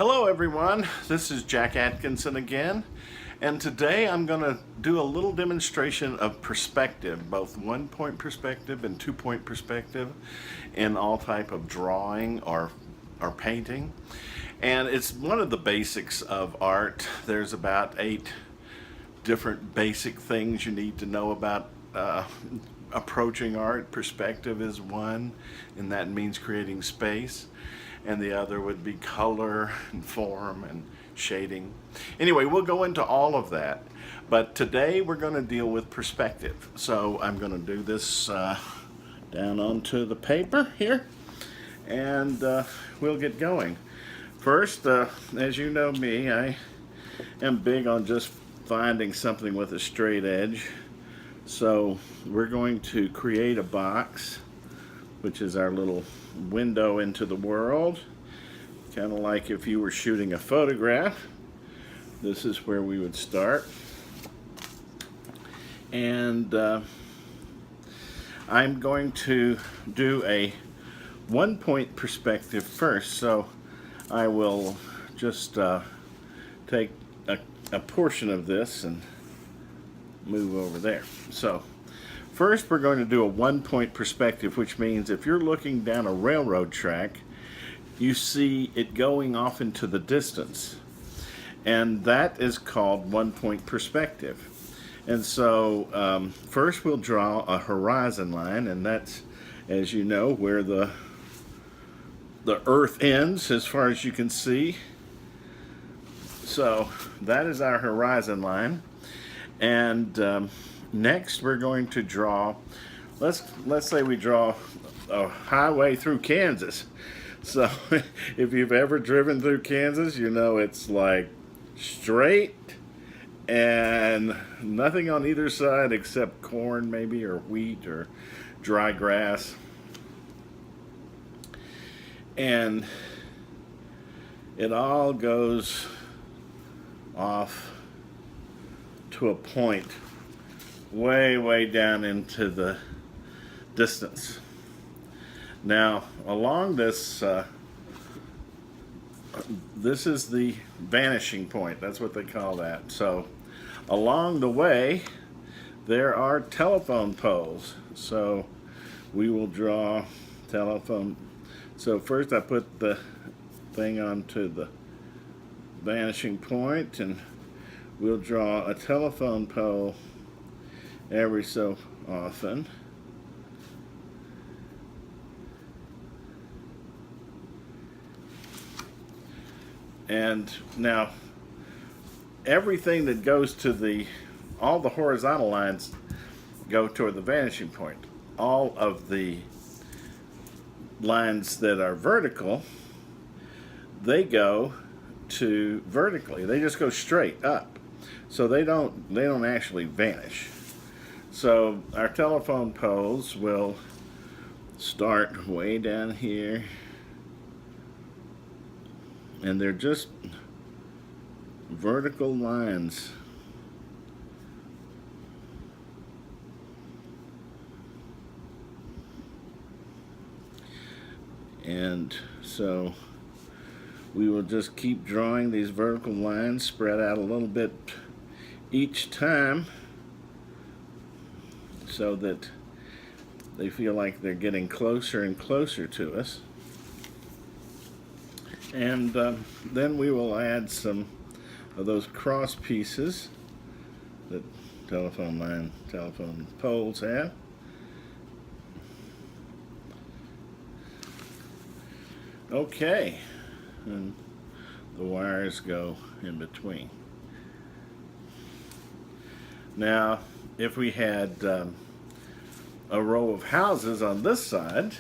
Hello everyone, this is Jack Atkinson again, and today I'm going to do a little demonstration of perspective, both one-point perspective and two-point perspective in all type of drawing or painting. And it's one of the basics of art. There's about 8 different basic things you need to know about approaching art. Perspective is one, and that means creating space. And the other would be color and form and shading. Anyway, we'll go into all of that. But today we're going to deal with perspective. So I'm going to do this down onto the paper here, and we'll get going. First, as you know me, I am big on just finding something with a straight edge. So we're going to create a box, which is our little window into the world. Kind of like if you were shooting a photograph. This is where we would start. And I'm going to do a one-point perspective first. So I will just take a portion of this and move over there. So first we're going to do a one-point perspective, which means if you're looking down a railroad track, you see it going off into the distance. And that is called one-point perspective. And so first we'll draw a horizon line, and that's, as you know, where the earth ends as far as you can see. So that is our horizon line. And next we're going to draw, let's say we draw a highway through Kansas. So if you've ever driven through Kansas, you know it's like straight and nothing on either side except corn maybe, or wheat, or dry grass. And it all goes off to a point way down into the distance. Now along this this is the vanishing point. That's what they call that. So along the way there are telephone poles, so we will draw telephone. So first I put the thing onto the vanishing point, and we'll draw a telephone pole every so often. And now everything that goes to all the horizontal lines go toward the vanishing point. All of the lines that are vertical, they go to vertically. They just go straight up. So they don't actually vanish. So our telephone poles will start way down here, and they're just vertical lines. And so we will just keep drawing these vertical lines, spread out a little bit each time, so that they feel like they're getting closer and closer to us. And then we will add some of those cross pieces that telephone poles have. Okay, and the wires go in between. Now, if we had a row of houses on this side,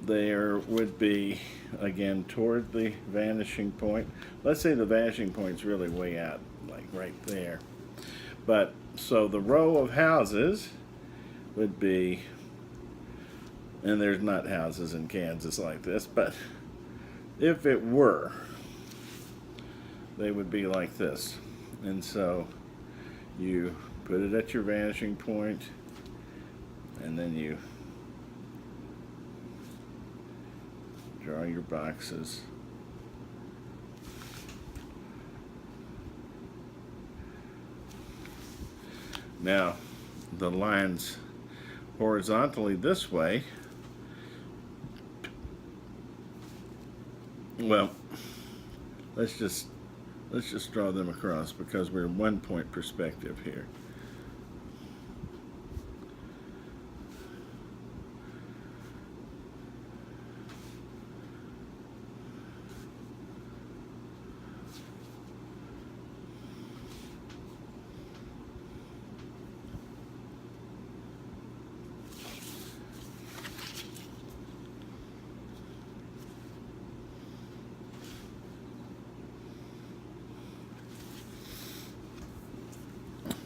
there would be, again, toward the vanishing point. Let's say the vanishing point's really way out, like right there. But so the row of houses would be, and there's not houses in Kansas like this, but if it were, they would be like this. And so you put it at your vanishing point, and then you draw your boxes Now, the lines horizontally this way, well, let's just draw them across because we're 1 point perspective here.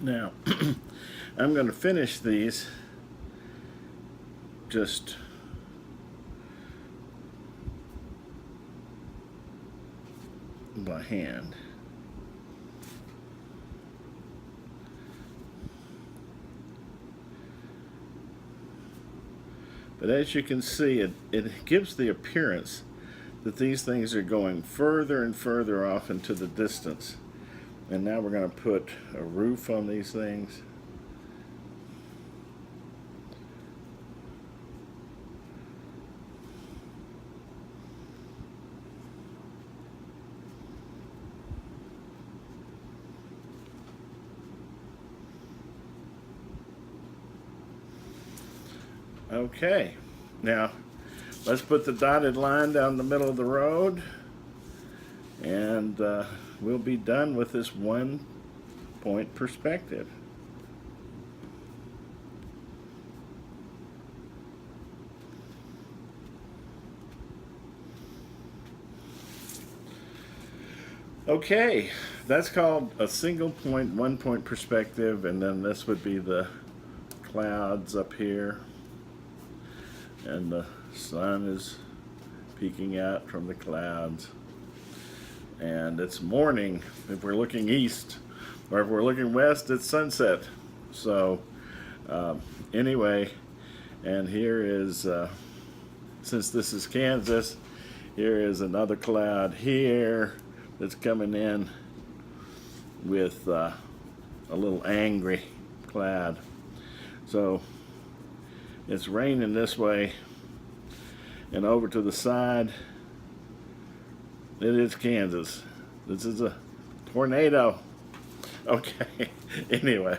Now, I'm going to finish these just by hand. But as you can see, it gives the appearance that these things are going further and further off into the distance. And now we're going to put a roof on these things. Okay, now let's put the dotted line down the middle of the road, and we'll be done with this 1 point perspective. Okay, that's called a single point, 1 point perspective, and then this would be the clouds up here, and the sun is peeking out from the clouds. And it's morning if we're looking east, or if we're looking west, it's sunset. So anyway, and here is, since this is Kansas, here is another cloud here that's coming in with a little angry cloud. So it's raining this way, and over to the side, it is Kansas. This is a tornado. Okay, anyway,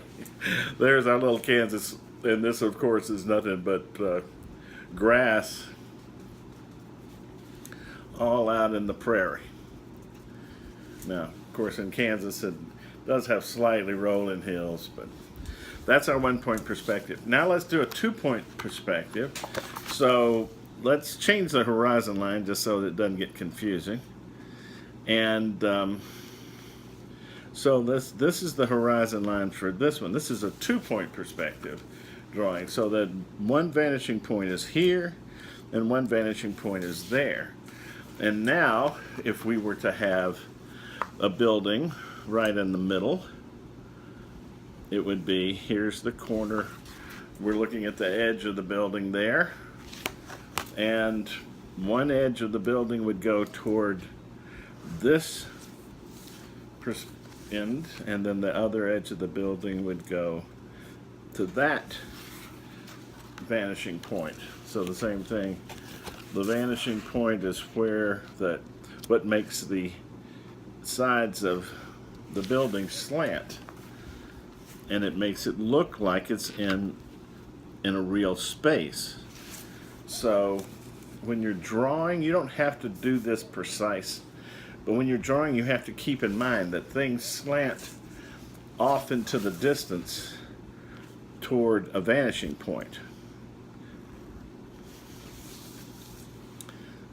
there's our little Kansas, and this, of course, is nothing but grass all out in the prairie. Now, of course, in Kansas, it does have slightly rolling hills, but that's our 1 point perspective. Now let's do a 2 point perspective. So let's change the horizon line just so that it doesn't get confusing. And so this is the horizon line for this one. This is a 2 point perspective drawing. So that one vanishing point is here and one vanishing point is there. And now, if we were to have a building right in the middle, it would be, here's the corner. We're looking at the edge of the building there. And one edge of the building would go toward this end, and then the other edge of the building would go to that vanishing point. So the same thing. The vanishing point is where what makes the sides of the building slant, and it makes it look like it's in a real space. So when you're drawing, you don't have to do this precise, but when you're drawing, you have to keep in mind that things slant off into the distance toward a vanishing point.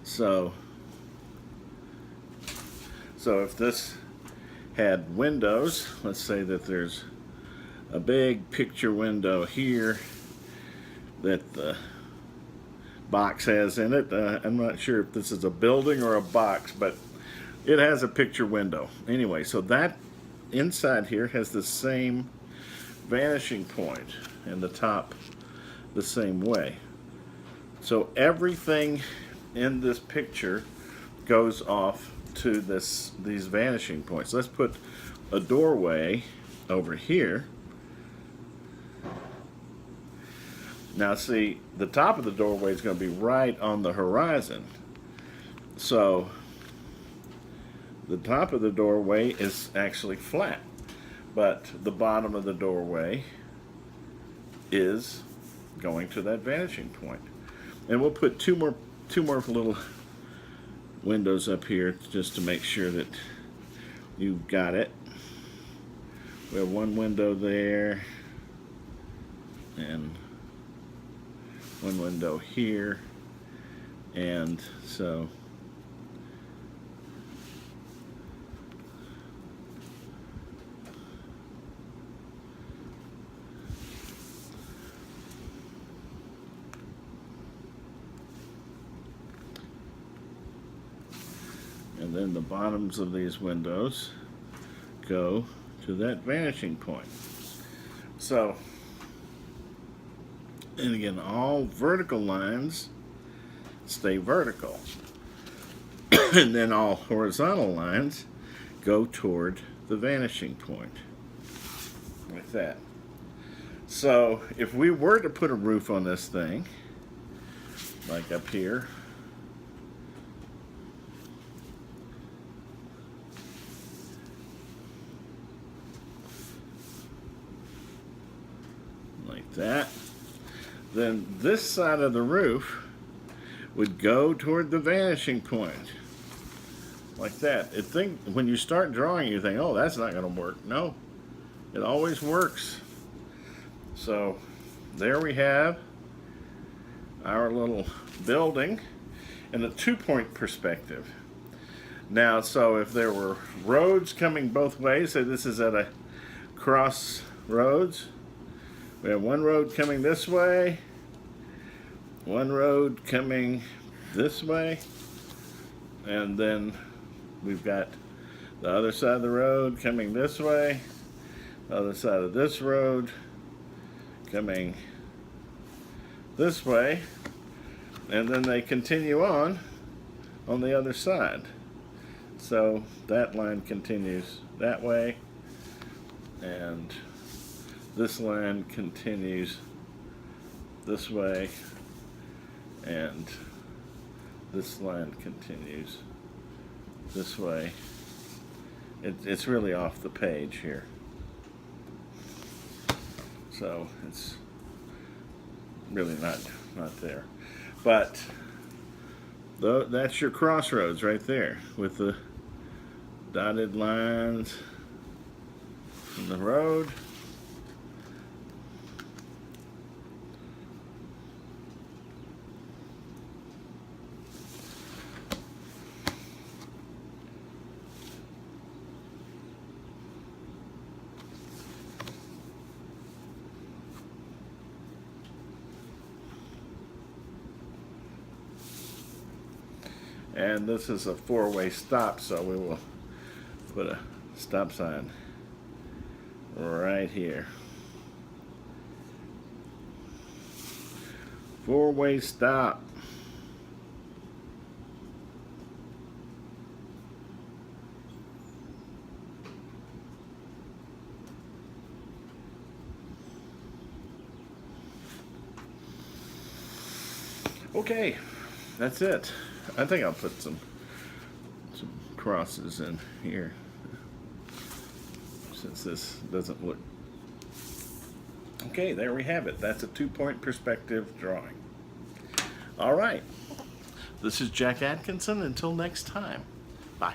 So if this had windows, let's say that there's a big picture window here that the box has in it. I'm not sure if this is a building or a box, but it has a picture window. Anyway, so that inside here has the same vanishing point, and the top the same way. So everything in this picture goes off to these vanishing points. Let's put a doorway over here, Now see, the top of the doorway is going to be right on the horizon. So the top of the doorway is actually flat, but the bottom of the doorway is going to that vanishing point. And we'll put two more little windows up here just to make sure that you've got it. We have one window there and one window here, and so and then the bottoms of these windows go to that vanishing point. So, and again, all vertical lines stay vertical. And then all horizontal lines go toward the vanishing point. Like that. So, if we were to put a roof on this thing, like up here, like that, then this side of the roof would go toward the vanishing point. Like that. When you start drawing, you think, oh, that's not going to work. No, it always works. So there we have our little building in a 2-point perspective. Now, so if there were roads coming both ways, say this is at a crossroads, we have one road coming this way, one road coming this way, and then we've got the other side of the road coming this way, the other side of this road coming this way, and then they continue on the other side. So that line continues that way, and this line continues this way, and this line continues this way. It's really off the page here, so it's really not there. But that's your crossroads right there with the dotted lines in the road. And this is a 4-way stop, so we will put a stop sign right here. 4-way stop. Okay, that's it. I think I'll put some crosses in here, since this doesn't look... Okay, there we have it. That's a 2-point perspective drawing. All right. This is Jack Atkinson. Until next time. Bye.